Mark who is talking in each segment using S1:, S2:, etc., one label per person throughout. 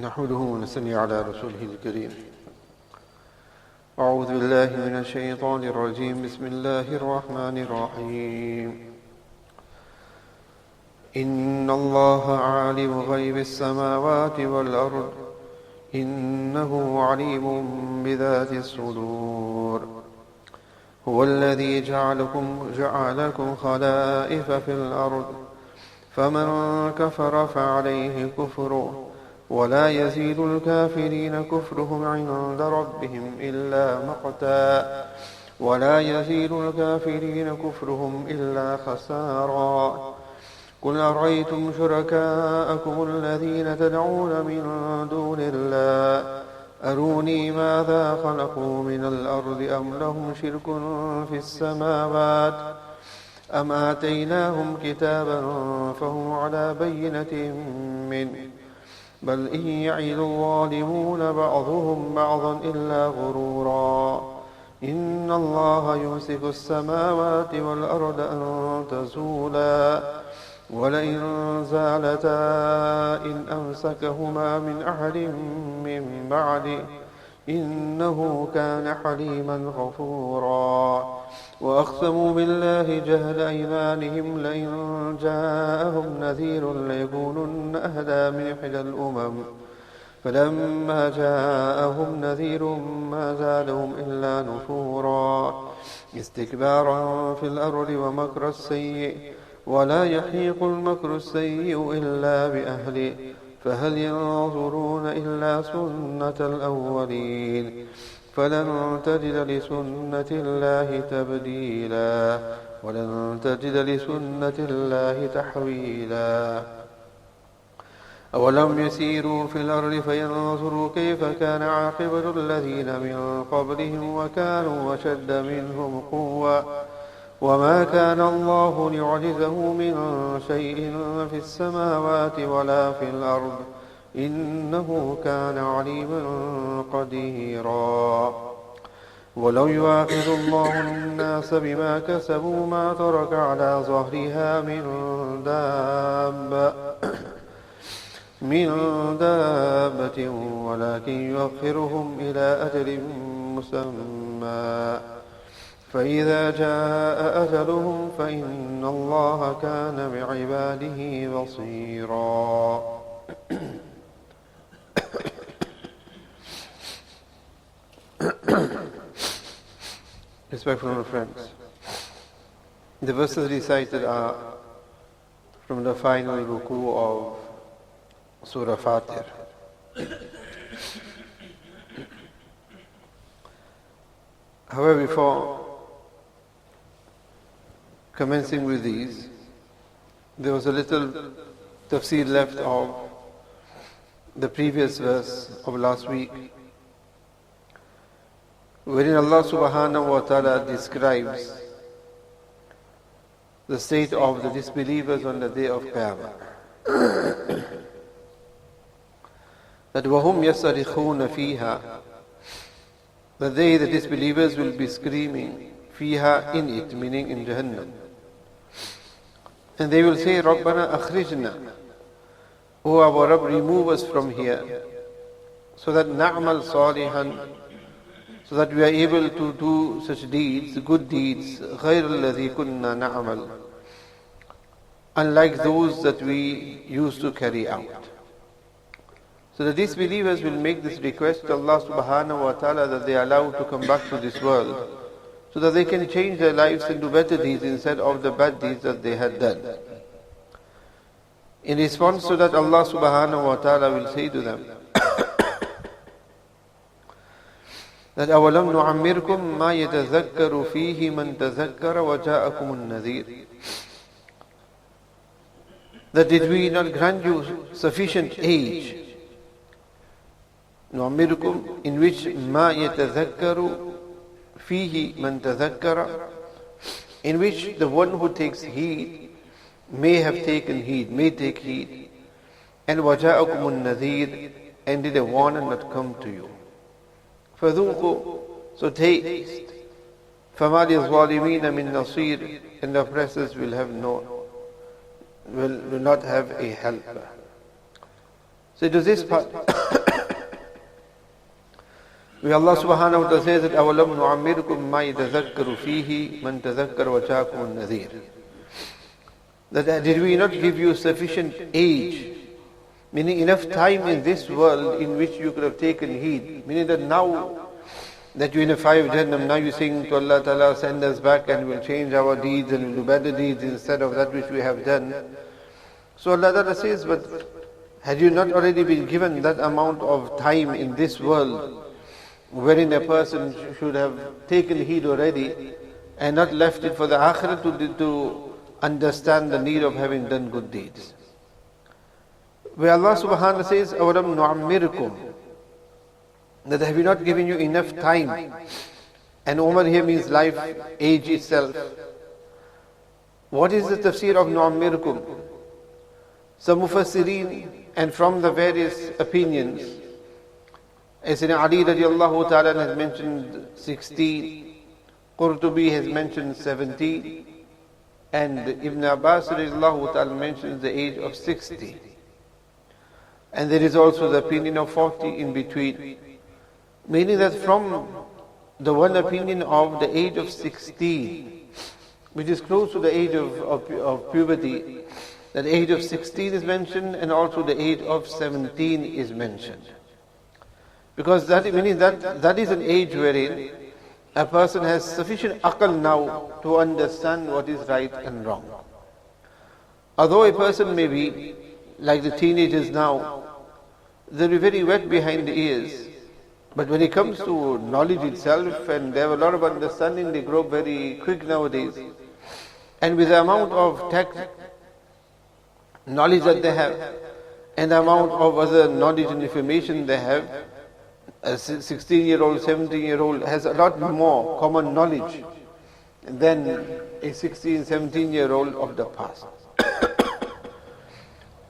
S1: نحمده ونصلي على رسوله الكريم. أعوذ بالله من الشيطان الرجيم. بسم الله الرحمن الرحيم. إن الله عالم غيب السماوات والأرض إنه عليم بذات الصدور. هو الذي جعلكم خلائف في الأرض فمن كفر فعليه كفره ولا يزيد الكافرين كفرهم عند ربهم إلا خسارا. قل أرأيتم شركاءكم الذين تدعون من دون الله أروني ماذا خلقوا من الأرض أم لهم شرك في السماوات أم آتيناهم كتابا فهم على بينة منه بل إن يعد الظالمون بعضهم بعضا إلا غرورا. إن الله يمسك السماوات والأرض أن تزولا ولئن زالتا إن أمسكهما من أحد من بعده إنه كان حليما غفورا. وأقسموا بالله جهد أيمانهم لئن جاءهم نذير ليكونن أهدى من إحدى الأمم فلما جاءهم نذير ما زادهم إلا نفورا استكبارا في الأرض ومكر السيء ولا يحيق المكر السيء إلا بأهله فهل ينظرون إلا سنة الأولين فلن تجد لسنة الله تبديلا ولن تجد لسنة الله تحويلا. أولم يسيروا في الأرض فينظروا كيف كان عاقبة الذين من قبلهم وكانوا أشد منهم قوة وما كان الله ليعجزه من شيء في السماوات ولا في الأرض إنه كان عليما قديرا. ولو يؤاخذ الله الناس بما كسبوا ما ترك على ظهرها من دابة ولكن يؤخرهم إلى أجل مسمى فإذا جاء أجلهم فإن الله كان بعباده بصيرا. Respectful friends, the verses recited are from the final ruku of Surah Fatir. However, before commencing with these, there was a little tafsir left of the previous verse of last week, wherein Allah subhanahu wa ta'ala describes the state of the disbelievers on the day of Qiyamah. That وَهُمْ يَصْرِخُونَ فِيهَا, that they, the disbelievers, will be screaming فِيهَا, in it, meaning in Jahannam. And they will say, رَبَّنَا أَخْرِجْنَا, O our Rabb, remove us from here, so that نَعْمَلْ صَالِحًا, so that we are able to do such deeds, good deeds, غَيْرَ الَّذِي كُنَّا نَعْمَلْ, unlike those that we used to carry out. So the disbelievers will make this request to Allah subhanahu wa ta'ala that they are allowed to come back to this world, so that they can change their lives and do better deeds instead of the bad deeds that they had done. In response to that, Allah subhanahu wa ta'ala will say to them that أَوَلَمْ نُعَمِّرْكُمْ مَا يَتَذَكَّرُ فِيهِ مَنْ تَذَكَّرَ وَجَاءَكُمُ النَّذِيرُ, that did we not grant you sufficient age, نُعَمِّرْكُمْ, in which مَا يَتَذَكَّرُ فِيهِ مَنْ تَذَكَّرَ, in which the one who takes heed may have taken heed, may take heed, and وَجَاءَكُمُ النَّذِيرُ, and did a warner not come to you. فَذُوقُوا, so taste, فَمَا لِلظَّالِمِينَ مِن نَصِيرٍ, and the oppressors will not have a helper. So it was this part where Allah subhanahu wa ta'ala says that أَوَلَمْ نُعَمِّرْكُمْ مَا يَتَذَكَّرُ فِيهِ مَنْ تَذَكَّرَ وَجَاءَكُمُ النَّذِيرُ. That did we not give you sufficient age, meaning enough time in this world in which you could have taken heed, meaning that now that you're in a fire of Jahannam, now you're saying to Allah Ta'ala, send us back and we'll change our deeds and we'll do better deeds instead of that which we have done. So Allah Ta'ala says, but had you not already been given that amount of time in this world, wherein a person should have taken heed already and not left it for the Akhirah to understand the need of having done good deeds. Where Allah subhanahu wa ta'ala says, أَوَلَمْ نُعَمِّرْكُمْ, that have we not given you enough time? And Umar here means life, age itself. What is the tafsir of nu'ammirkum? Some mufassirin, and from the various opinions, as in Ali radiallahu ta'ala has mentioned 16, Qurtubi has mentioned 17, and Ibn Abbas radiallahu ta'ala mentions the age of 60. And there is also the opinion of 40 in between. Meaning that from the one opinion of the age of 16, which is close to the age of puberty, that age of 16 is mentioned and also the age of 17 is mentioned. Because that meaning that is an age wherein a person has sufficient aql now to understand what is right and wrong. Although a person may be like the teenagers now, they'll be very wet behind the ears. But when it comes to knowledge itself, and they have a lot of understanding, they grow very quick nowadays. And with the amount of tech knowledge that they have, and the amount of other knowledge and information they have, a 16-year-old, 17-year-old has a lot more common knowledge than a 16, 17-year-old of the past.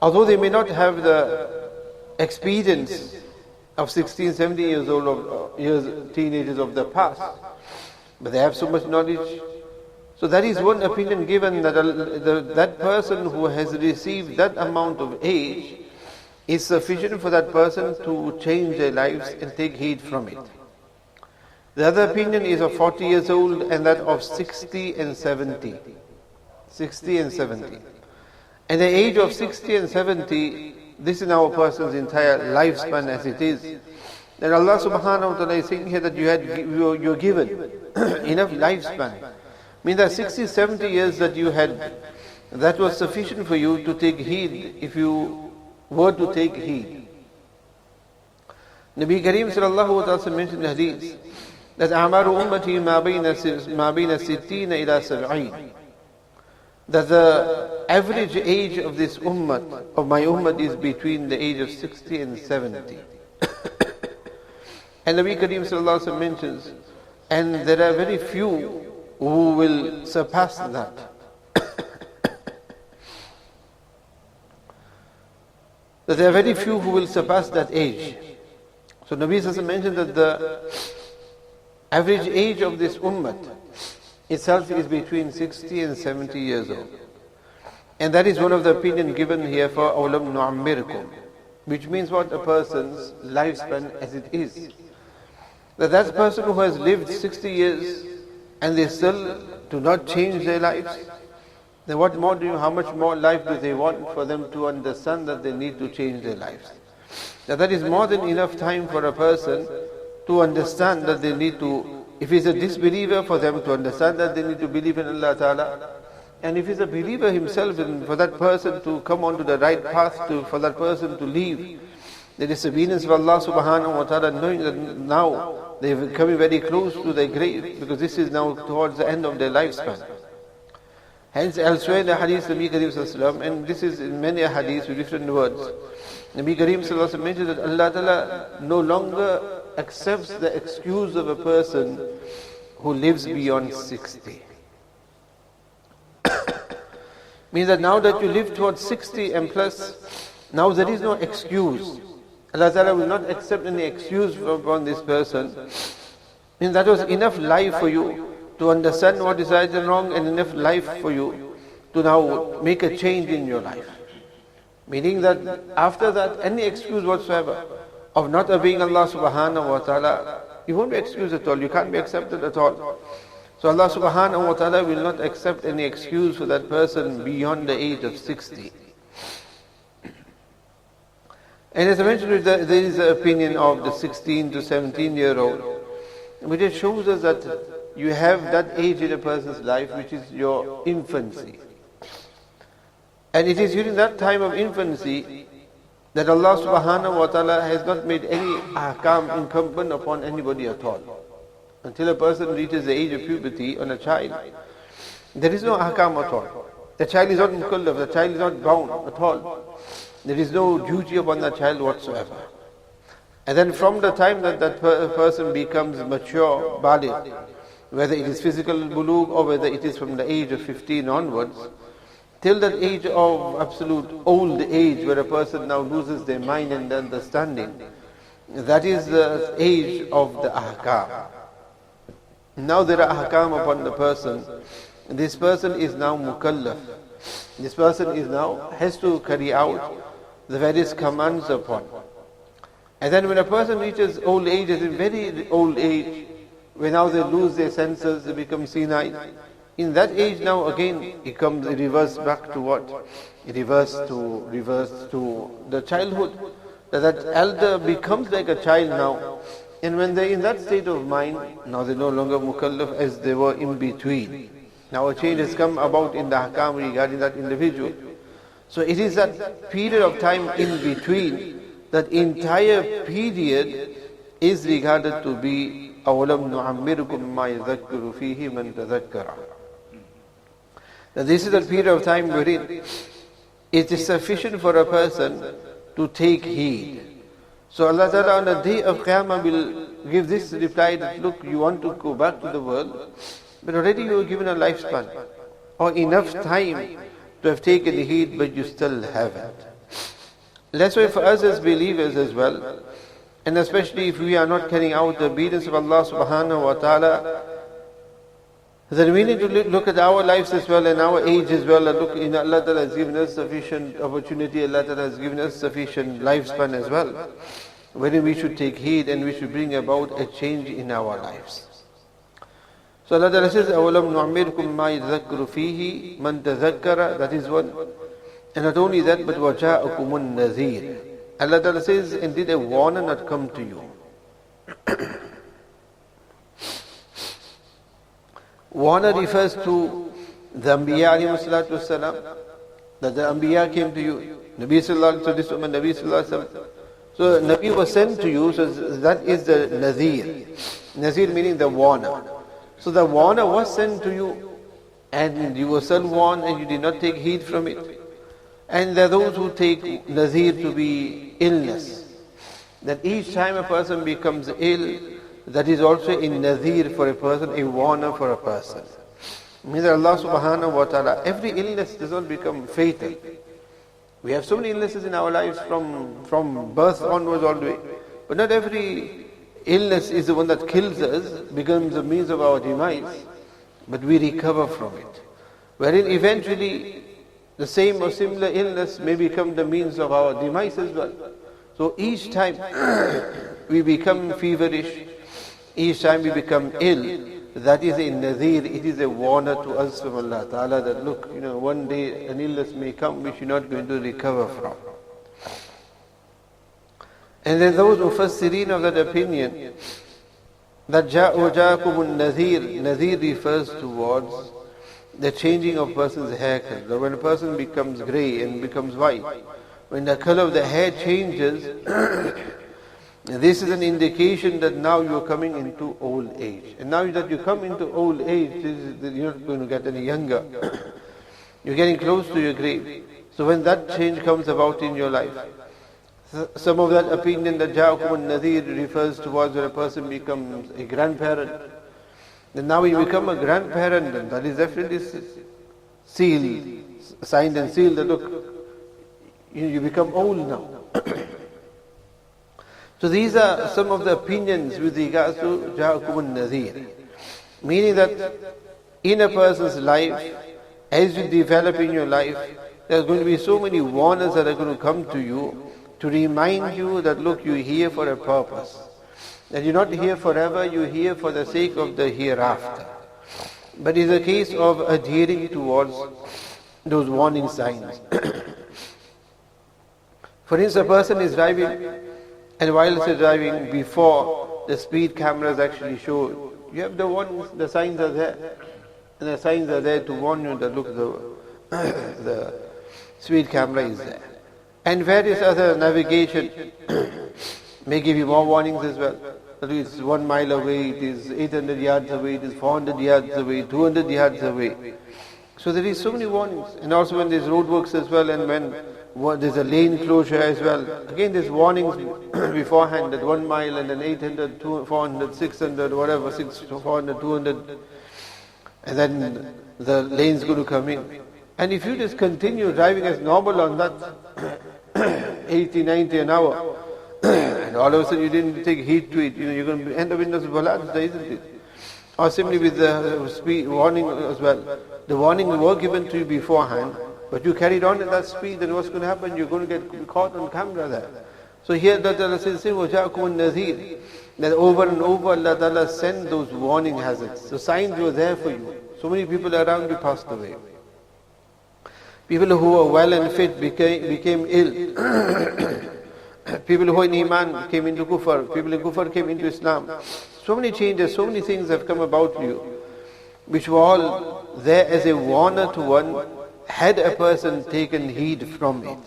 S1: Although they may not have the experience of 16, 17 years old of teenagers of the past, but they have so much knowledge. So that is one opinion given, that that person who has received that amount of age is sufficient for that person to change their lives and take heed from it. The other opinion is of 40 years old and that of 60 and 70. 60 and 70. At the age of 60 and 70, this is now a person's entire lifespan as it is. Then Allah subhanahu wa ta'ala is saying here that you're given enough lifespan. Means that 60, 70 years that you had, that was sufficient for you to take heed if you were to take heed. Nabi Kareem sallallahu wa ta'ala mentioned in the hadith that Amaru ummati ma bayna sittina ila sab'een, that the average age of this ummah, of my ummah, is between the age of 60 and 70. And Nabi Kareem sallallahu alaihi wasallam mentions, and there are very few who will surpass that. That there are very few who will surpass that age. So Nabi sallallahu alaihi wasallam mentioned that the average age of this ummah itself is between 60 and 70 years old. And that is one of the opinion given here for awlam nu'ammirkum, which means what? A person's lifespan as it is. That person who has lived 60 years and they still do not change their lives, then what more how much more life do they want for them to understand that they need to change their lives? Now that is more than enough time for a person to understand that they need to, if he's a disbeliever, for them to understand that they need to believe in Allah Ta'ala. And if he's a believer himself, and for that person to come onto the right path, for that person to leave the disobedience of Allah Subhanahu wa Ta'ala, knowing that now they're coming very close to their grave, because this is now towards the end of their lifespan. Hence elsewhere in the hadith Nabi Kareem Sallallahu Alaihi Wasallam, and this is in many hadiths with different words, Nabi Kareem Sallallahu Alaihi Wasallam mentioned that Allah Ta'ala no longer accepts the excuse of a person who lives beyond 60. Means that now that you live towards 60 and plus, now there is no excuse. Allah Ta'ala will not accept any excuse upon this person. Means that was enough life for you to understand what is right and wrong, and enough life for you to now make a change in your life. Meaning that after that, any excuse whatsoever of not obeying Allah subhanahu wa ta'ala, you won't be excused at all, you can't be accepted at all. So Allah subhanahu wa ta'ala will not accept any excuse for that person beyond the age of 60. And as I mentioned, there is an opinion of the 16 to 17-year-old, which it shows us that you have that age in a person's life which is your infancy. And it is during that time of infancy that Allah subhanahu wa ta'ala has not made any ahkam incumbent upon anybody at all. Until a person reaches the age of puberty on a child, there is no ahkam at all. The child is not mukallaf, the child is not bound at all. There is no duty upon the child whatsoever. And then from the time that that person becomes mature, baligh, whether it is physical bulugh or whether it is from the age of 15 onwards, till that age of absolute old age where a person now loses their mind and understanding, that is the age of the ahkam. Now there are ahkam upon the person. This person is now mukallaf. This person is now has to carry out the various commands upon. And then when a person reaches old age, as in very old age, when now they lose their senses, they become senile. In that age now again it comes reverse back to what? Reverse to the childhood. That elder becomes like a child now. And when they're in that state of mind, now they're no longer mukallaf as they were in between. Now a change has come about in the ahkam regarding that individual. So it is that period of time in between, that entire period is regarded to be أَوَلَمْ نُعَمِّرُكُمْ مَا يَذَكِّرُ فِيهِ مَنْ تَذَكَّرَ. Now this is the period of time wherein it is sufficient for a person to take heed. So Allah Ta'ala on the day of Qiyamah will give this reply that, look, you want to go back to the world, but already you were given a lifespan or enough time to have taken heed, but you still haven't. That's why for us as believers as well, and especially if we are not carrying out the obedience of Allah subhanahu wa ta'ala, then we need to look at our lives as well and our age as well. And look, Allah Ta'ala has given us sufficient opportunity, Allah Ta'ala has given us sufficient lifespan as well, wherein we should take heed and we should bring about a change in our lives. So Allah Ta'ala says, أَوَلَمْ نُعْمِرْكُمْ مَا يَذَكَّرُ فِيهِ مَنْ تَذَكَّرَ. That is one. And not only that, but وَجَاءَكُمُ النَّذِيرُ. Allah Ta'ala says, and did a warner not come to you? Warner refers to the Anbiya alayhi salatu wasalam, that the Anbiya came to you. Nabi sallallahu alayhi wa sallam, Nabi sallallahu alayhi wa sallam. So Nabi was sent to you, so that is the Nazir. Nazir meaning the warner. So the warner was sent to you, and you were still warned and you did not take heed from it. And there are those who take Nazir to be illness. That each time a person becomes ill, that is also a Nazir for a person, a warner for a person. Means that Allah subhanahu wa ta'ala, every illness does not become fatal. We have so many illnesses in our lives from birth onwards all the way. But not every illness is the one that kills us, becomes a means of our demise, but we recover from it. Wherein eventually the same or similar illness may become the means of our demise as well. So each time we become feverish, each time we become ill, that is a Nazir, it is a warner to us from Allah Ta'ala that look, one day an illness may come which you're not going to recover from. And then those Mufassirin of that opinion, that Ja'akum Nazir, Nazir refers towards the changing of a person's haircut. When a person becomes grey and becomes white, when the color of the hair changes, this is an indication that now you are coming into old age. And now that you come into old age, you're not going to get any younger. You're getting close to your grave. So when that change comes about in your life, some of that opinion that Ja'akum Nazir refers towards when a person becomes a grandparent. Then now when you become a grandparent, then that is definitely sealed, signed and sealed that look, you become old now. So these are some of the opinions with regards to Ja'akum Nazir. Meaning that in a person's life, as you develop in your life, There's going to be so many warners that are going to come to you to remind you that look, you're here for a purpose. That you're not here forever, you're here for the sake of the hereafter. But it's a case of adhering towards those warning signs. For instance, a person is driving, and while he's driving, before the speed cameras actually show, you have the warnings, the signs are there. And the signs are there to warn you that look, the speed camera is there. And various other navigation may give you more warnings as well. That it's 1 mile away, it is 800 yards away, it is 400 yards away, 200 yards away. So there is so many warnings. And also when there's roadworks as well, and when there's a lane closure as well. Again, there's warnings beforehand that 1 mile and then 800, 400, 600, whatever, 400, 200. And then the lane's going to come in. And if you just continue driving as normal on that 80, 90 an hour, and all of a sudden you didn't take heed to it, you're going to end up in those ballads, isn't it? Or simply with the speed warning as well. The warning were given to you beforehand, but you carried on at that speed, then what's going to happen? You're going to get caught on camera there. So here Allah says, وَجَاءَكُمُ النَّذِيرُ, that over and over Allah Ta'ala sent those warning hazards. The signs were there for you. So many people around you passed away. People who were well and fit became ill. People who were in Iman came into Kufr. People in Kufr came into Islam. So many changes, so many things have come about to you, which were all there as a warner to one, had a person taken heed from it.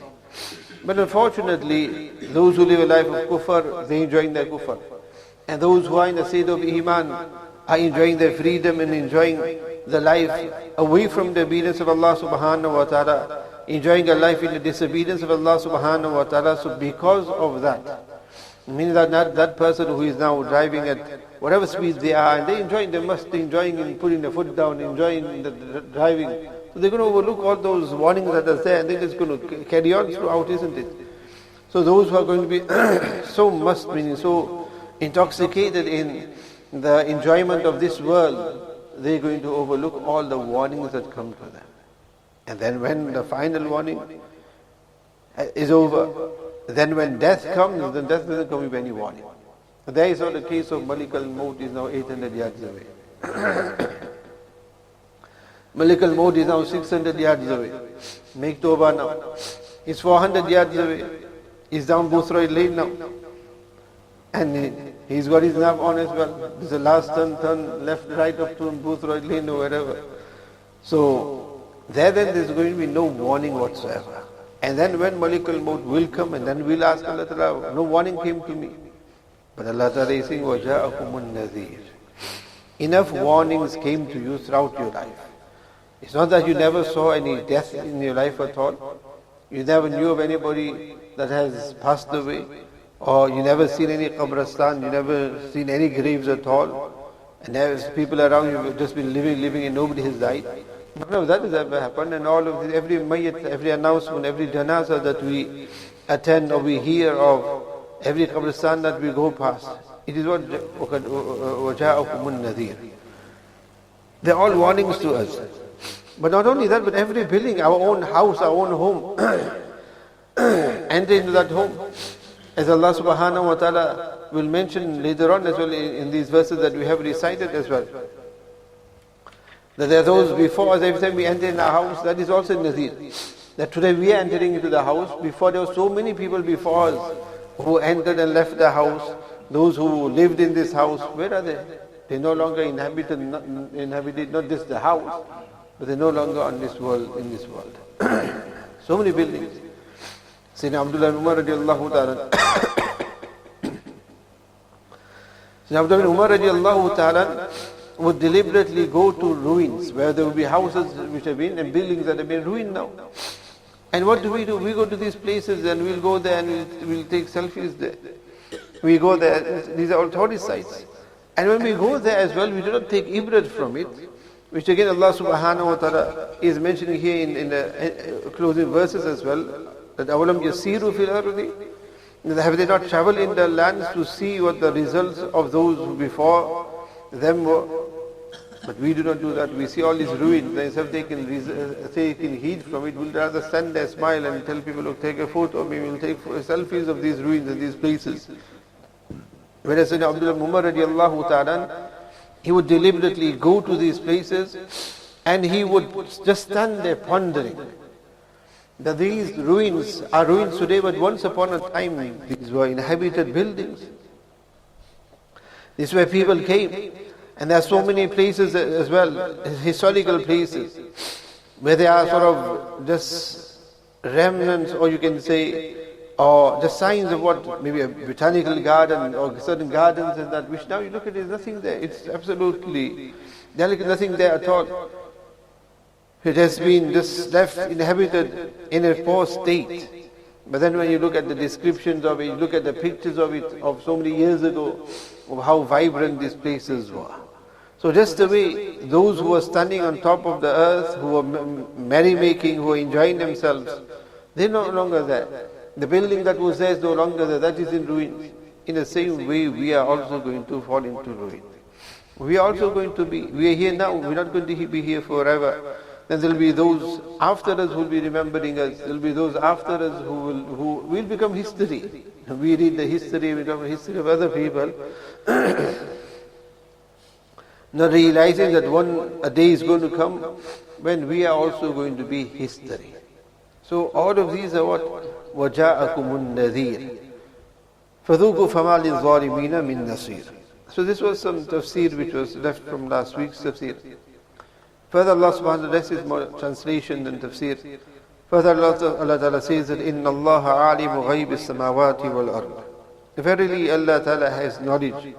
S1: But unfortunately, those who live a life of Kufr, they enjoying their Kufr. And those who are in the state of Iman are enjoying their freedom and enjoying the life away from the obedience of Allah subhanahu wa ta'ala, enjoying a life in the disobedience of Allah subhanahu wa ta'ala. So because of that, means that that person who is now driving at whatever speed they are, and they must be enjoying and putting the foot down, enjoying the driving. So they're going to overlook all those warnings that are there, and they're just going to carry on throughout, isn't it? So those who are going to be so intoxicated in the enjoyment of this world, they're going to overlook all the warnings that come to them. And then when the final warning is over, then when death comes, then death doesn't come with any warning. There is not the case of Malik al-Maut is now 800 yards away. Malik al-Maut is now 600 yards away. Make tawbah now. He's 400 yards away. He's down Boothroyd Lane now. And he's got his nav on as well. There's a last turn left, right up to Boothroyd Lane or wherever. So then there's going to be no warning whatsoever. And then when Malik al-Maut will come, and then we'll ask Allah Ta'ala, no warning came to me. But Allah Ta'ala is saying, وَجَاءَكُمُ النَّذِيرُ. Enough warnings came to you throughout your life. It's not that you never saw any death in your life at all. You never knew of anybody that has passed away. Or you never seen any qabristan, you never seen any graves at all. And there's people around you who have just been living and nobody has died. None of that has ever happened. And all of this, every mayyat, every announcement, every janazah that we attend or we hear of, every qabristan that we go past, it is what وَجَاءَكُمُ النَّذِيرُ. They're all warnings to us. But not only that, but every building, our own house, our own home, enter into that home. As Allah subhanahu wa ta'ala will mention later on as well in these verses that we have recited as well. That there are those before us, every time we enter in our house, that is also nazir. That today we are entering into the house, before there were so many people before us who entered and left the house, those who lived in this house, where are they? They no longer inhabited not just the house, but they're no longer on this world, in this world. So many buildings. Sayyidina Abdullah ibn Umar radiallahu ta'ala Sayyidina Abdullah ibn Umar radiallahu ta'ala would deliberately go to ruins where there would be houses which have been and buildings that have been ruined now. And what do? We go to these places and we'll go there and we'll take selfies there. We go there, these are all tourist sites. And when we go there as well, we do not take ibrat from it, which again Allah subhanahu wa ta'ala is mentioning here in the closing verses as well. That أَوَلَمْ يَسِيرُوا فِي الْأَرْضِ, have they not traveled in the lands to see what the results of those who before them were? But we do not do that. We see all these ruins, and if they can heat from it, we'll rather stand there, smile and tell people, look, take a photo, maybe we'll take selfies of these ruins and these places. Whereas in Abdullah Umar radiallahu ta'ala, he would deliberately go to these places and he would just stand there pondering that these ruins are ruins today, but once upon a time these were inhabited buildings. This is where people came. And there are so many places as well, historical places, where there are sort of just remnants, or you can say, or just signs of what, maybe a botanical garden or certain gardens and that, which now you look at, there's nothing there. It's absolutely, there's nothing there at all. It has been just left inhabited in a poor state. But then when you look at the descriptions of it, you look at the pictures of it of so many years ago, of how vibrant these places were. So just the way those who were standing on top of the earth, who were merrymaking, who were enjoying themselves, they're no longer there. The building that was there is no longer there, that is in ruins. In the same way, we are also going to fall into ruin. We are also going to be, we are here now, we're not going to be here forever. Then there will be those after us who will be remembering us. There will be those after us who will become history. We read the history, we become the history of other people. Not realizing that a day is going to come when we are also going to be history. So all of these are what? وَجَاءَكُمُ النَّذِيرُ فَذُوقُوا فَمَا لِلظَّالِمِينَ مِن نَصِيرٍ. So this was some tafsir which was left from last week's tafsir. Further Allah subhanahu wa ta'ala, this is more translation than tafsir. Further Allah ta'ala says that إِنَّ اللَّهَ عَالِمُ غَيْبِ السَّمَاوَاتِ وَالْأَرْضِ. Verily Allah ta'ala has knowledge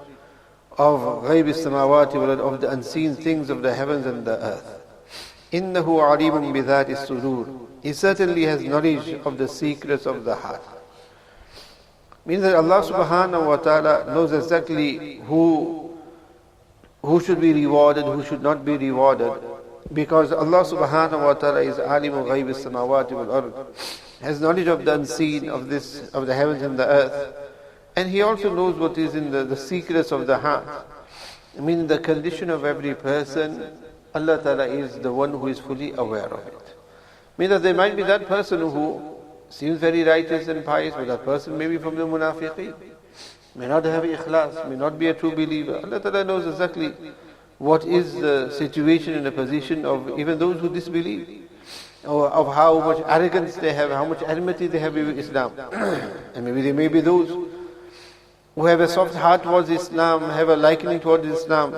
S1: of غَيْبِ السَّمَاوَاتِ وَالْأَرْضِ, of the unseen things of the heavens and the earth. إِنَّهُ عَلِيمٌ بِذَاتِ الصُّدُورِ. He certainly has knowledge of the secrets of the heart. Means that Allah subhanahu wa ta'ala knows exactly who should be rewarded, who should not be rewarded. Because Allah subhanahu wa ta'ala is alimu ghayb as-samawati wal ard, has knowledge of the unseen, of the heavens and the earth. And He also knows what is in the secrets of the heart. I mean, the condition of every person, Allah ta'ala is the one who is fully aware of it. Means that there might be that person who seems very righteous and pious, but that person may be from the munafiqeen, may not have ikhlas, may not be a true believer. Allah ta'ala knows exactly what is the situation and the position of even those who disbelieve, or of how much arrogance they have, how much enmity they have with Islam. And maybe there may be those who have a soft heart towards Islam, have a likening towards Islam.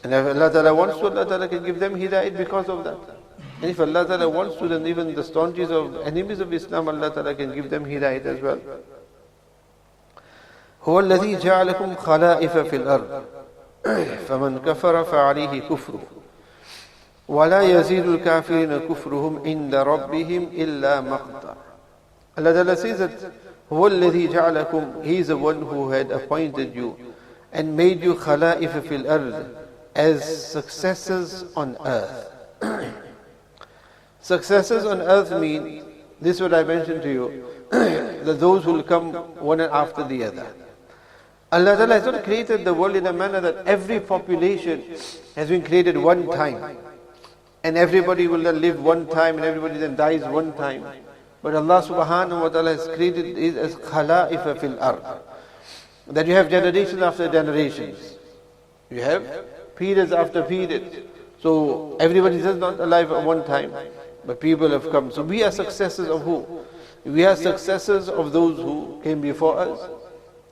S1: And if Allah ta'ala wants to, Allah ta'ala can give them hidayat because of that. And if Allah ta'ala wants to, then even the staunchest of enemies of Islam, Allah ta'ala can give them hidayat as well. هو الذي جعلكم خلائف في الأرض فمن كفر فعليه كفره ولا يزيد الكافرين كفرهم عند ربهم إلا مقتا. Allah ta'ala says that هو الذي جعلكم, He is the one who had appointed you and made you خلائف في الأرض, as successors on earth. Successors on earth mean, this is what I mentioned to you, that those will come one after the other. Allah Ta'ala has not created the world in a manner that every population has been created one time, and everybody will then live one time, and everybody then dies one time. But Allah Subhanahu wa Ta'ala has created it as khalaifa fil ard, that you have generations after generations. You have periods after periods. So everybody is not alive at one time, but people have come. So we are successors of who? We are successors of those who came before us.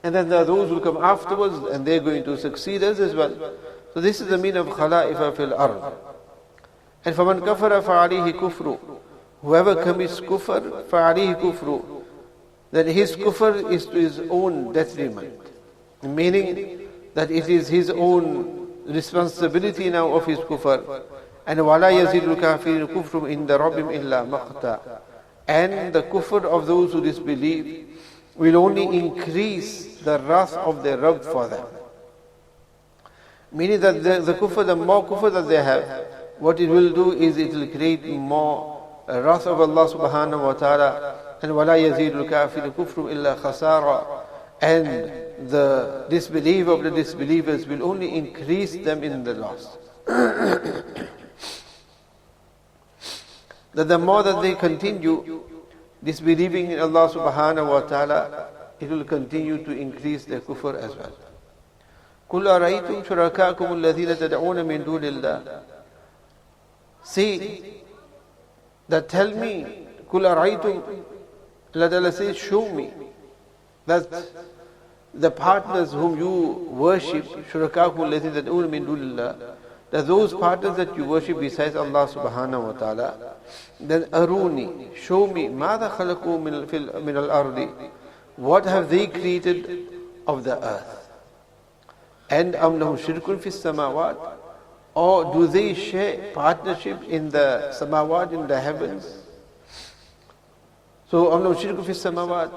S1: And then there are those who come afterwards, and they're going to succeed us as well. So this is the meaning of khalaifa fil ard. And فَمَنْ كَفَرَ فَعَلِيهِ كُفْرُ. Whoever commits kufr, فَعَلِيهِ كُفْرُ, then his kufr is to his own detriment. Meaning that it is his own responsibility now of his kufr. And وَلَا يَزِيدُ الْكَافِرِينَ كُفْرُمْ إِنَّ رَبِّهِمْ إِلَّا مَقْتًا. And the kufr of those who disbelieve will only increase the wrath of their Rabb for them. Meaning that the kufr, the more kufr that they have, what it will do is it will create more wrath of Allah subhanahu wa ta'ala. And وَلَا يَزِيدُ الْكَافِرِ كُفْرُ إِلَّا خَسَارًا. And the disbelief of the disbelievers will only increase them in the loss. that the more that they continue disbelieving in Allah subhanahu wa ta'ala, it will continue to increase their kufr as well. قُلْ أَرَأَيْتُمْ شُرَكَاءَكُمُ الَّذِينَ تَدْعُونَ مِن دُونِ اللَّهِ. Say that, tell me, قُلْ أَرَأَيْتُمْ, Allah Ta'ala says, show me that the partners whom you worship, شُرَكَاءَكُمُ الَّذِينَ تَدْعُونَ مِن دُونِ اللَّهِ, that those partners that you worship besides Allah subhanahu wa ta'ala, then aruni, show me, مَاذَا خَلَقُوا مِنَ الْأَرْضِ, what have they created of the earth? And أَمْ لَهُمْ شِرْكٌ فِي السَّمَاوَاتِ, or do they share partnership in the samawat, in the heavens? So أَمْ لَهُمْ شِرْكٌ فِي السَّمَاوَاتِ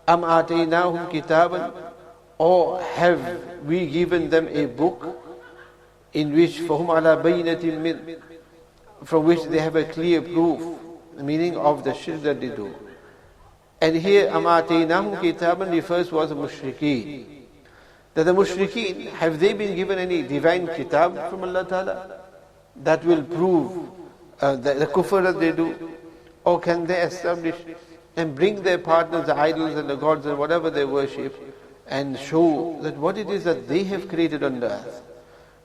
S1: أَمْ آتَيْنَاهُمْ كِتَابًا, or have we given them a book in which فَهُمْ عَلَى بَيِّنَةٍ مِّنْ, from which they have a clear proof, meaning of the shirk that they do. And here أَمْ آتَيْنَاهُمْ كِتَابًا refers to the mushrikeen. That the mushrikeen, have they been given any divine kitab from Allah Ta'ala that will prove the kufr that they do? Or can they establish and bring their partners, the idols and the gods and whatever they worship, and show that what it is that they have created on the earth?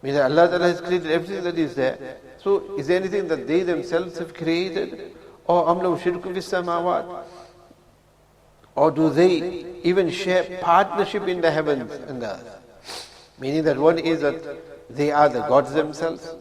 S1: Meaning Allah Ta'ala has created everything that is there. So is there anything that they themselves have created? Or أَمْ لَهُمْ شِرْكٌ فِي السَّمَاوَاتِ, or do they even share partnership in the heavens and the earth? Meaning that one is that they are the gods themselves,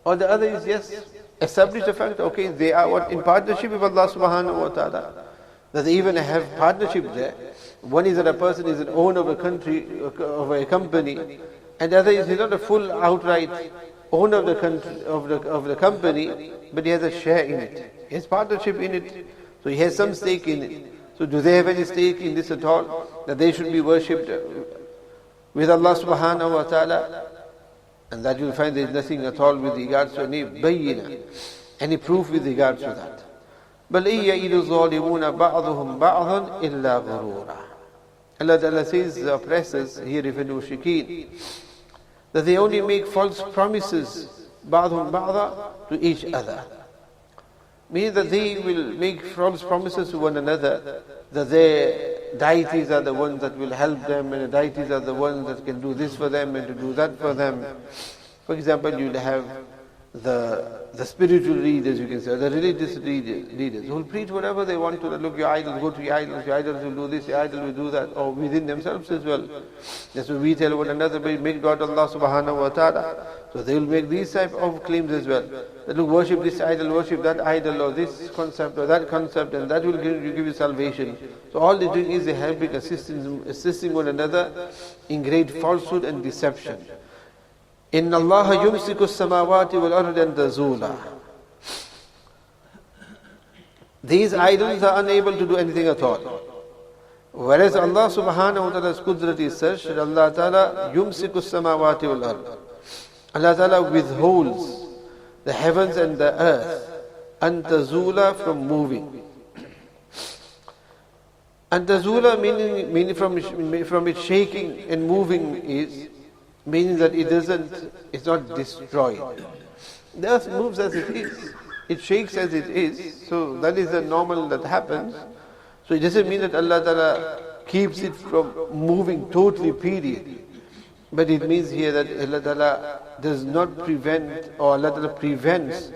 S1: or the other is, yes, establish the fact, okay, they are what, in partnership with Allah subhanahu wa ta'ala, that they even have partnership there. One is that a person is an owner of a country, of a company, and the other is he's not a full outright owner of the country, of the company, but he has a share in it. He has partnership in it, so he has some stake in it. So do they have any stake in this at all? That they should be worshipped with Allah subhanahu wa ta'ala? And that you'll find there is nothing at all with regards to any bayyina, any proof with regards to that. بَلْ إِيَّئِدُ الظَّالِمُونَ بَعْضُهُمْ بَعْضًا إِلَّا غُرُورًا. Allah Ta'ala says the oppressors, here referring to mushrikeen, that they only make false promises, بَعْضُهُمْ بَعْضًا, to each other. Meaning that they will make false promises to one another, that their deities are the ones that will help them, and the deities are the ones that can do this for them and to do that for them. For example, you'll have the spiritual leaders, you can say, or the religious leaders who will preach whatever they want to. Look, your idols, go to your idols will do this, your idol will do that, or within themselves as well. That's what we tell one another, but make God Allah subhanahu wa ta'ala. So they will make these type of claims as well. That look, worship this idol, worship that idol, or this concept or that concept, and that will give you salvation. So all they're doing is they're helping, assisting one another in great falsehood and deception. إِنَّ اللَّهَ يُمْسِكُ السَّمَاوَاتِ وَالْأَرْضَ أَن تَزُولَا. These idols are unable to do anything at all. Whereas Allah subhanahu wa ta'ala's qudrat is such that Allah ta'ala يُمْسِكُ السَّمَاوَاتِ وَالْأَرْضَ. Allah ta'ala withholds the heavens and the earth أَن تَزُولَا, from moving. أَن تَزُولَا meaning from its shaking and moving is, meaning that it's not destroyed. The earth moves as it is. It shakes as it is. So that is the normal that happens. So it doesn't mean that Allah Ta'ala keeps it from moving totally, period. But it means here that Allah Ta'ala does not prevent, or Allah Ta'ala prevents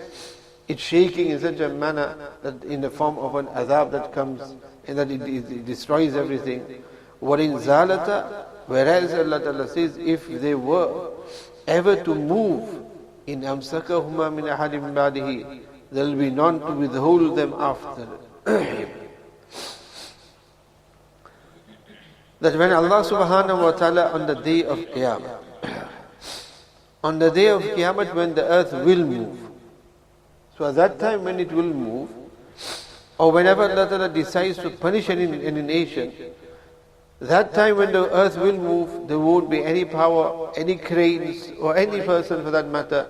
S1: it shaking in such a manner that in the form of an azab that comes and that it destroys everything. وَإِنْ زَالَتَ, whereas Allah Ta'ala says, if they were ever to move, in أَمْسَكَهُمَا مِنْ أَحَدٍ مِنْ بَعْدِهِ, there will be none to withhold them after him. That when Allah subhanahu wa ta'ala on the day of Qiyamah, on the day of Qiyamah when the earth will move, so at that time when it will move, or whenever Allah Ta'ala decides to punish any nation, that time when the earth will move, there won't be any power, any cranes, or any person for that matter,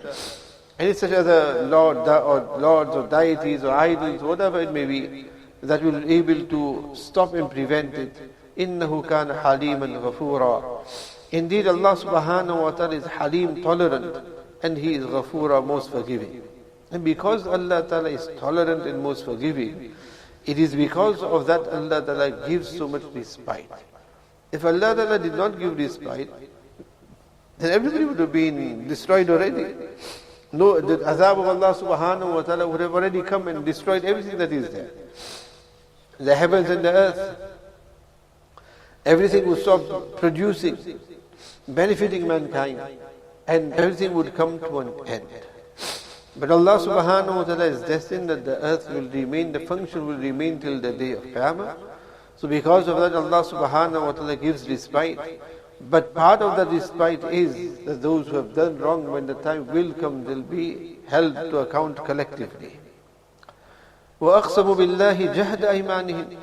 S1: any such other lords or deities or idols, whatever it may be, that will be able to stop and prevent it. إِنَّهُ كَانَ حَلِيمًا غَفُورًا. Indeed, Allah subhanahu wa ta'ala is Halim, tolerant, and He is Ghafura, most forgiving. And because Allah Ta'ala is tolerant and most forgiving, it is because of that Allah Ta'ala gives so much respite. If Allah Ta'ala did not give respite, then everybody would have been destroyed already. No, the azab of Allah Subhanahu wa Ta'ala would have already come and destroyed everything that is there. The heavens and the earth, everything would stop producing, benefiting mankind, and everything would come to an end. But Allah Subhanahu wa Ta'ala is destined that the earth will remain, the function will remain till the day of Qiyamah. So because of that, Allah Subhanahu wa Ta'ala gives respite. But part of that respite is that those who have done wrong, when the time will come, they'll be held to account collectively. وَأَقْسَمُوا بِاللَّهِ جَهْدَ أَيْمَانِهِمْ.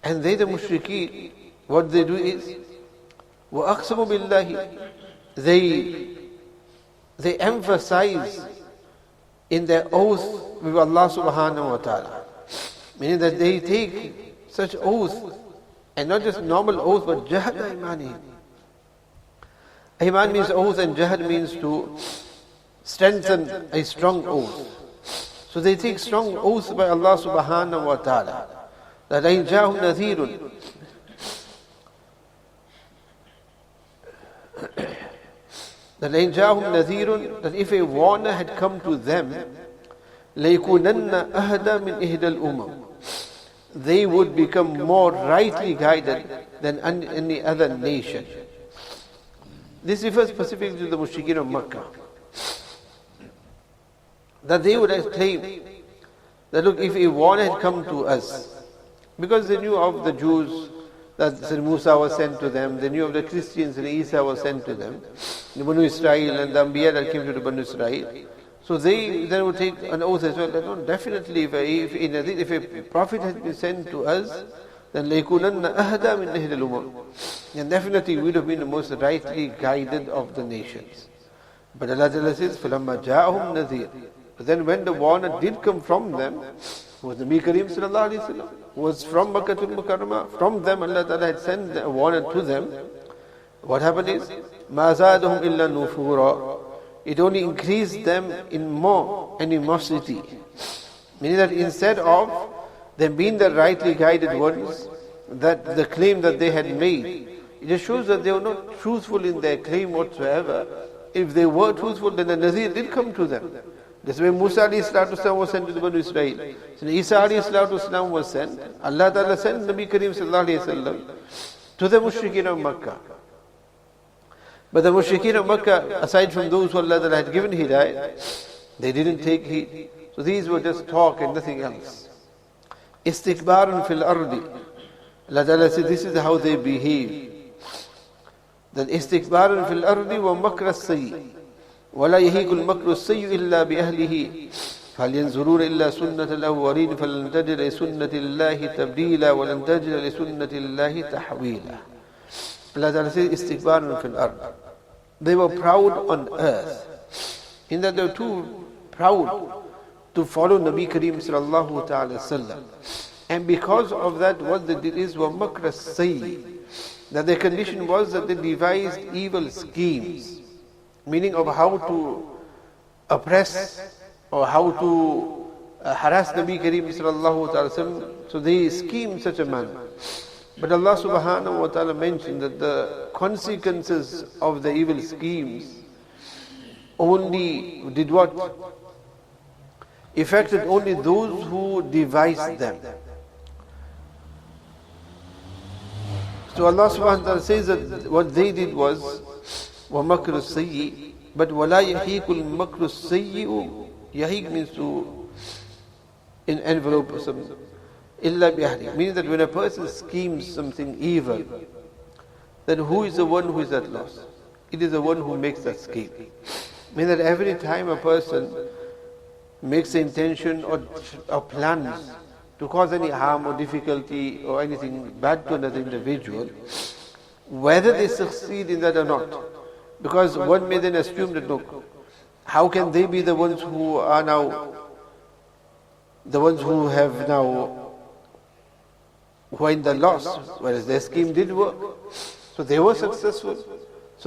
S1: And they, the mushrikeen, what they do is, وَأَقْسَمُوا بِاللَّهِ, they emphasize in their oath with Allah Subhanahu wa Ta'ala. Meaning that they take such oath, and not just normal oath, but jahad imani. Iman means oath, and jahad means to strengthen a strong oath. So they take strong oath by Allah Subhanahu wa Ta'ala that إِن جَاءَهُمْ نَذِيرٌ, that إِن جَاءَهُمْ نَذِيرٌ, that if a warner had come to them, لَيْكُونَنَّ أَهْدَى مِنْ إِحْدَى الْأُمَمِ, they would become more rightly guided than any other nation. This refers specifically to the mushrikeen of Makkah. That they would exclaim that, look, if a warner had come to us, because they knew of the Jews, that Sayyid Musa was sent to them, they knew of the Christians and I.T.A was sent to them, the Banu Israel and the Anbiya that came to the Banu Israel. So they then would take an oath as well, that no, definitely if a prophet has been sent to us, then لَيْكُونَنَّ أَهْدَى مِنْ أَهْلِ الْأُمَمِ, and definitely we would have been the most rightly guided of the nations. But Allah Ta'ala says, فَلَمَّا جَاءَهُمْ نَذِيرٌ. But then when the warner did come from them, who was the Nabi Kareem Sallallahu Alaihi Wasallam, who was from Makkah to Mukarramah, from them Allah Ta'ala had sent a warner to them. What happened is, مَا زَادَهُمْ إِلَّا نُفُورًا, it only increased them in more animosity. Meaning that instead of them being the rightly guided ones, that the claim that they had made, it just shows that they were not truthful in their claim whatsoever. If they were truthful, then the Nazir did come to them. That's why Musa ﷺ was sent to the Banu Israel. So Isa ﷺ was sent. Allah Ta'ala sent Nabi Kareem Sallallahu Alaihi Wasallam to the mushrikeen of Makkah. But the mushrikeen of Makkah, aside from those who Allah Ta'ala had given hidayah, they didn't take heed. So these were just talk and nothing else. Istikbarun fil ardi. Allah Ta'ala said this is how they behave. That istikbarun fil ardi wa makra sayyi. وَلَا يَهِيكُ الْمَكْرُ السَّيِّئُ إِلَّا بِأَهْلِهِ فَلْيَنْظُرُونَ إِلَّا سُنَّةَ الْأَوَّلِينَ فَلَنْ تَجِدَ لِسُنَّةِ اللَّهِ تَبْدِيلًا وَلَنْ تَجِدَ لِسُنَّةِ اللَّهِ تَحْوِيلًا. Allah Ta'ala says, istikbarun fil ard. They were proud on earth, in that they were too proud to follow Nabi Kareem Sallallahu Ta'ala Sallam. And because of that, what they did is, وَمَكْرَ السَّيِّ, that their condition was that they devised evil schemes, meaning of how to oppress or how to harass Nabi Kareem Sallallahu Ta'ala Sallam. So they schemed such a manner. But Allah Subhanahu wa Ta'ala mentioned that the consequences of the evil schemes only did what? Affected only those who devised them. So Allah Subhanahu wa Ta'ala says that what they did was وَمَكْرُ السَّيِّئِ, but وَلَا يَحِيكُ الْمَكْرُ السَّيِّئُ, yahiq means to envelope or something. Illa bihari, meaning that when a person schemes something evil, then who is the one who is at loss? It is the one who makes that scheme. Meaning that every time a person makes the intention or plans to cause any harm or difficulty or anything bad to another individual, whether they succeed in that or not, because one may then assume that, look, how can they be the ones who are now, the ones who have now, who are in the loss, whereas their scheme did work. So they were successful.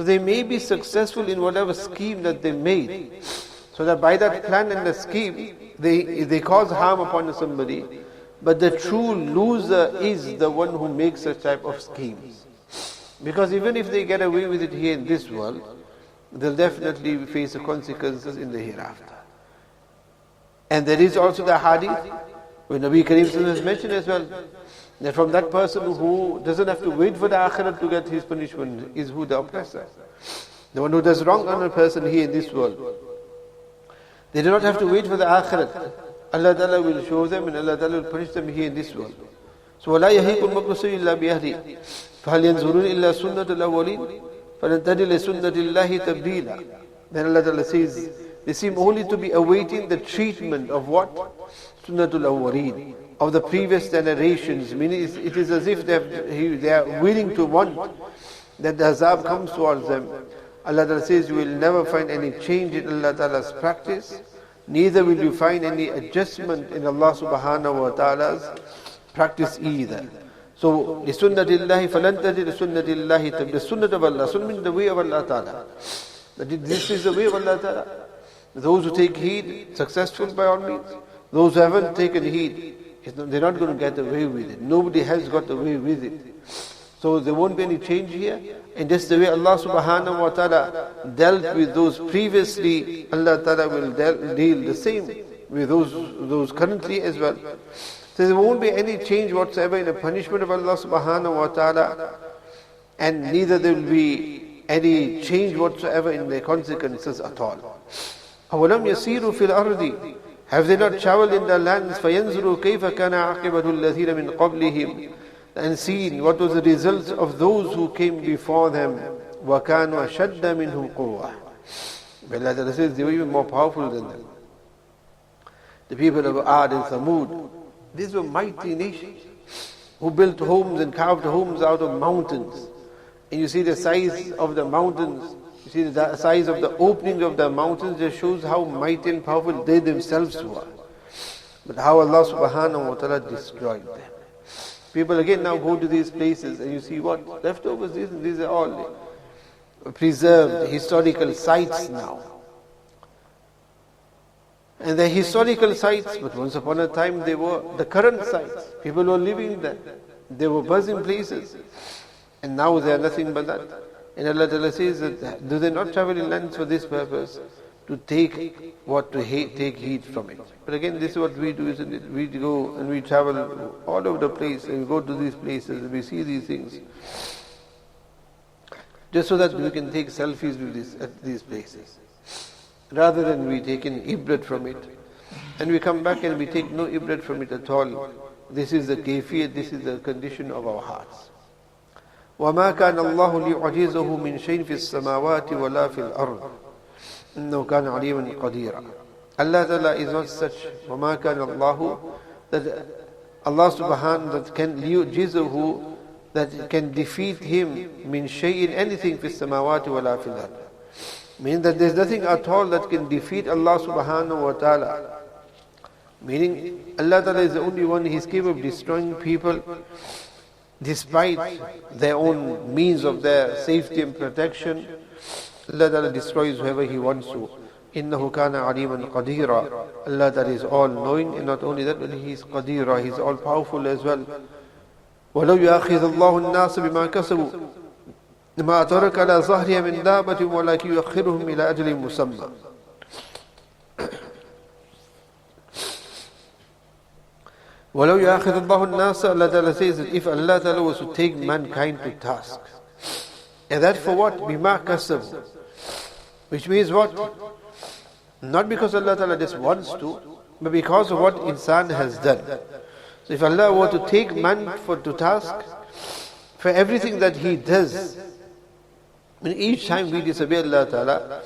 S1: So they may be successful in whatever scheme that they made. So that by that plan and the scheme, they cause harm upon somebody. But the true loser is the one who makes such type of schemes. Because even if they get away with it here in this world, they'll definitely face the consequences in the hereafter. And there is also the hadith, where Nabi Kareem has mentioned as well, that from that person who doesn't have to wait for the akhirat to get his punishment is who? The oppressor. The one who does wrong on a person here in this world. They do not have to wait for the akhirat. Allah Ta'ala will show them and Allah Ta'ala will punish them here in this world. So وَلَا يَهِيكُ الْمَكْرُ إِلَّا بِأَهْلِهِ فَهَلْ يَنْظُرُونَ إِلَّا سُنَّةَ الْأَوَّلِينَ فَلَنْ تَجِدَ لِسُنَّةِ اللَّهِ تَبْدِيلًا. Then Allah Ta'ala says, they seem only to be awaiting the treatment of what? Sunnatul Awwaleen, of the previous generations. Meaning it is as if they are willing to want that the azab comes towards them. Allah Ta'ala says, you will never find any change in Allah Ta'ala's practice, neither will you find any adjustment in Allah Subhanahu wa Ta'ala's practice either. So, لِسُنَّةِ اللَّهِ فَلَنْ تَجِدْ لِسُنَّةِ اللَّهِ تَبْدِيلًا. The sunnah of Allah, sunnah means the way of Allah Ta'ala. This is the way of Allah Ta'ala. Those who take heed, successful by all means. Those who haven't taken heed, they're not going to get away with it. Nobody has got away with it. So there won't be any change here. And that's the way Allah Subhanahu wa Ta'ala dealt with those previously. Allah Ta'ala will deal the same with those currently as well. So there won't be any change whatsoever in the punishment of Allah Subhanahu wa Ta'ala. And neither there will be any change whatsoever in the consequences at all. أَوَلَمْ يَسِيرُوا فِي الْأَرْضِ. Have they not traveled in the lands? فَيَنْظُرُوا كَيْفَ كَانَ عَاقِبَةُ الَّذِينَ مِنْ قَبْلِهِمْ. And seen what was the result of those who came before them. وَكَانُوا أَشَدَّ مِنْهُمْ قُوَّةً. Allah Ta'ala says they were even more powerful than them. The people of I.T.A and Thamud, these were mighty nations who built homes and carved homes out of mountains. And you see the size of the mountains, you see the size of the openings of the mountains, just shows how mighty and powerful they themselves were. But how Allah Subhanahu wa Ta'ala destroyed them. People again now go to these places and you see what? Leftovers, these are all preserved historical sites now. And they're historical sites, but once upon a time they were the current sites. People were living there. They were buzzing places. And now they are nothing but that. And Allah Ta'ala says that, do they not travel in lands for this purpose? To take take heed from it. But again, this is what we do, isn't it? We go and we travel all over the place and we go to these places and we see these things. Just so that we can take selfies with at these places. Rather than we take an ibrat from it. And we come back and we take no ibrat from it at all. This is the kayfiyat, this is the condition of our hearts. وَمَا كَانَ اللَّهُ لِيُعْجِزَهُ مِنْ شَيْءٍ فِي السَّمَاوَاتِ وَلَا فِي الْأَرْضِ إِنَّهُ كَانَ عَلِيمًا قَدِيرًا. Allah Ta'ala is not such. وَمَا كَانَ اللَّهُ, that Allah Subhanahu that can لِيُعْجِزَهُ, that can defeat him مِنْ شَيْءٍ, anything فِي السَّمَاوَاتِ وَلَا فِي الْأَرْضِ. Meaning that there's nothing at all that can defeat Allah Subhanahu wa Ta'ala. Meaning Allah Ta'ala is the only one, He is capable of destroying people despite their own means of their safety and protection. Allah Ta'ala destroys whoever He wants to. إِنَّهُ كَانَ عَلِيمًا قَدِيرًا. Allah Ta'ala is all knowing, and not only that, but He is Qadira, He is all powerful as well. وَلَوْ يُؤَاخِذُ اللَّهُ النَّاسَ بِمَا كَسَبُوا مَا تَرَكَ عَلَى ظَهْرِهَا مِنْ دَابَّةٍ وَلَكِنْ يُؤَخِّرُهُمْ إِلَى أَجَلٍ مُسَمًّى. وَلَوْ يُؤَاخِذُ اللَّهُ النَّاسَ, Allah Ta'ala says that if Allah Ta'ala was to take mankind to task, and that for what? بِمَا كَسَبُوا. Which means what? Not because Allah Ta'ala just wants to, but because of what insan has done. So if Allah were to take man to task for everything that he does, when each time we disobey Allah Ta'ala,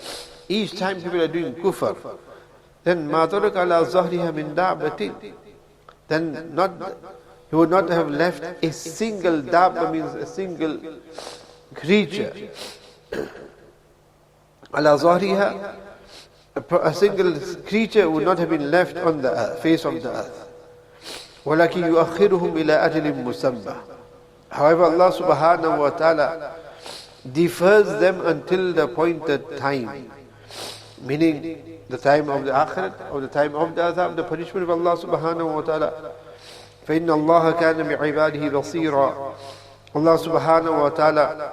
S1: each time people are doing kufr, then مَا تَرَكَ عَلَى ظَهْرِهَا مِنْ دَابَّةٍ, then he would not have left a single dabba, means a single creature. عَلَى ظَهْرِهَا, a single creature would not have been left on the face of the earth. وَلَكِنْ يُؤَخِّرُهُمْ إِلَىٰ أَجَلٍ مُسَمًّى. However, Allah Subhanahu wa Ta'ala defers them until the appointed time, meaning the time of the akhirat or the time of the azab, the punishment of Allah subhanahu wa ta'ala. فَإِنَّ اللَّهَ كَانَ بِعِبَادِهِ بَصِيرًا. Allah subhanahu wa ta'ala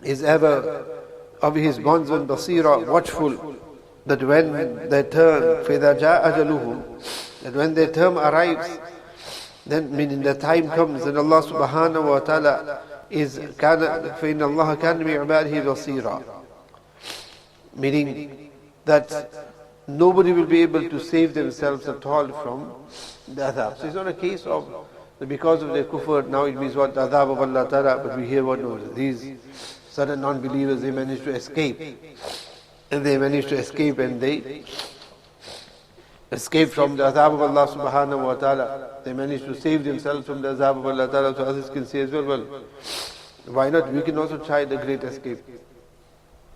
S1: is ever of his bondsmen basira, watchful, that when their turn, فَإِذَا جَاءَ أَجَلُهُمْ, that when their term arrives, then meaning the time comes, and Allah subhanahu wa ta'ala is فَإِنَّ اللَّهَ كَانَ بِعِبَادِهِ بَصِيرًا, meaning that nobody will be able to save themselves at all from the adhab. So it's not a case of because of their kufr, now it means what, the adhab of Allah ta'ala, but we hear what knows. These certain non-believers, they managed to escape. And they managed to escape, and they escaped from the azab of Allah subhanahu wa ta'ala. They managed to save themselves from the azab of Allah ta'ala. So others can say as well, why not? We can also try the great escape.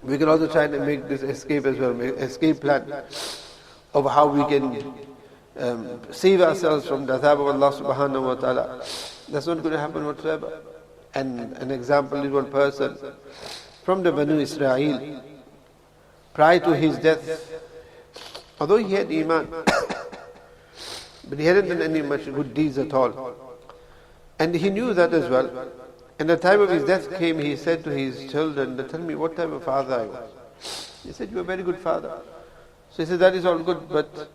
S1: We can also try to make this escape as well, make escape plan of how we can save ourselves from the azab of Allah subhanahu wa ta'ala. That's not going to happen whatsoever. And an example is one person from the Banu Israel, prior to his death, although he had iman, but he hadn't done any much good deeds at all. And he knew that as well. And the time of his death came, he said to his children, tell me what type of father I was. He said, you are a very good father. So he said, that is all good, but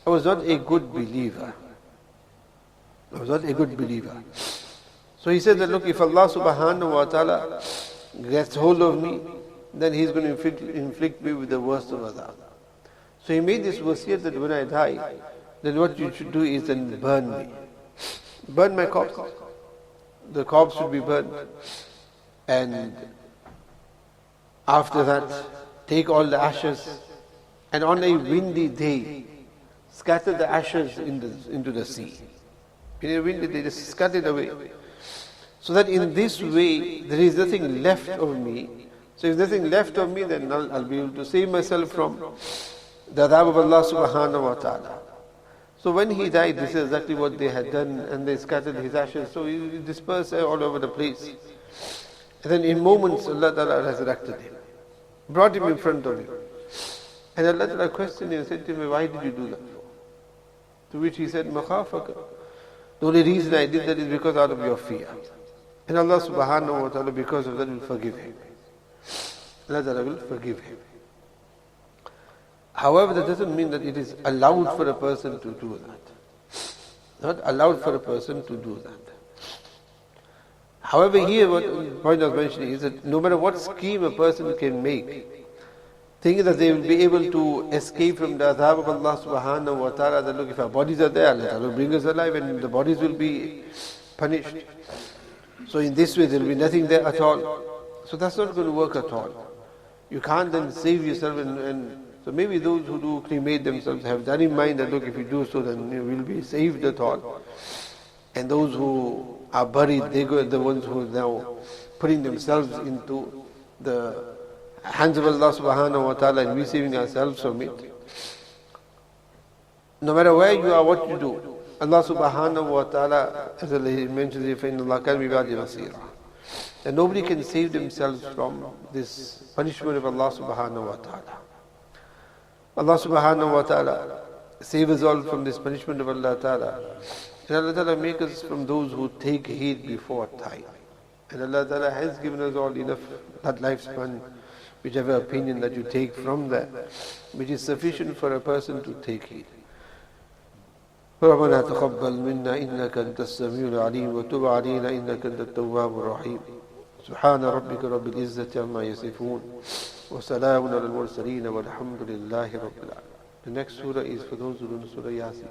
S1: I was not a good believer. I was not a good believer. So he said that, look, if Allah subhanahu wa ta'ala gets hold of me, then he's going to inflict me with the worst of adhab. So he made this wasiyat that when I die, then what you should do is then burn me. Burn my corpse. The corpse should be burned. And after that, take all the ashes, and on a windy day, scatter the ashes into the sea. In a windy day, just scatter it away. So that in this way, there is nothing left of me. So if there's nothing left of me, then I'll be able to save myself from the adhab of Allah subhanahu wa ta'ala. So when he died, this is exactly what they had done, and they scattered his ashes. So he dispersed all over the place. And then in moments, Allah ta'ala resurrected him, brought him in front of him. And Allah ta'ala questioned him and said to him, why did you do that? To which he said, makhafaka. The only reason I did that is because out of your fear. And Allah subhanahu wa ta'ala, because of that, will forgive him. Allah ta'ala will forgive him. However, that doesn't mean that it is allowed for a person to do that. Not allowed for a person to do that. However, here what point I was mentioning is that no matter what scheme a person can make, thinking that they will be able to escape from the azab of Allah subhanahu wa ta'ala, that look, if our bodies are there, Allah ta'ala will bring us alive and the bodies will be punished. So in this way, there will be nothing there at all. So that's not going to work at all. You can't then save yourself, and so maybe those who do cremate themselves have that in mind that look, if you do so, then you will be saved at all. And those who are buried, they go the ones who are now putting themselves into the hands of Allah subhanahu wa ta'ala and receiving ourselves from it. No matter where you are, what you do, Allah subhanahu wa ta'ala, as Allah mentions, فَإِنَّ اللَّهَ كَانَ بِعِبَادِهِ بَصِيرًا, and nobody can save themselves from this punishment of Allah subhanahu wa ta'ala. Allah subhanahu wa ta'ala save us all from this punishment of Allah ta'ala. And Allah ta'ala make us from those who take heed before time. And Allah ta'ala has given us all enough that lifespan, whichever opinion that you take from that, which is sufficient for a person to take heed. ربنا تقبل منا إنك أنت السميع العليم وتب علينا إنك أنت التواب الرحيم سبحان ربك رب العزة عما يصفون وسلام على المرسلين والحمد لله رب العالمين. The next surah is for those who do Surah Yasin.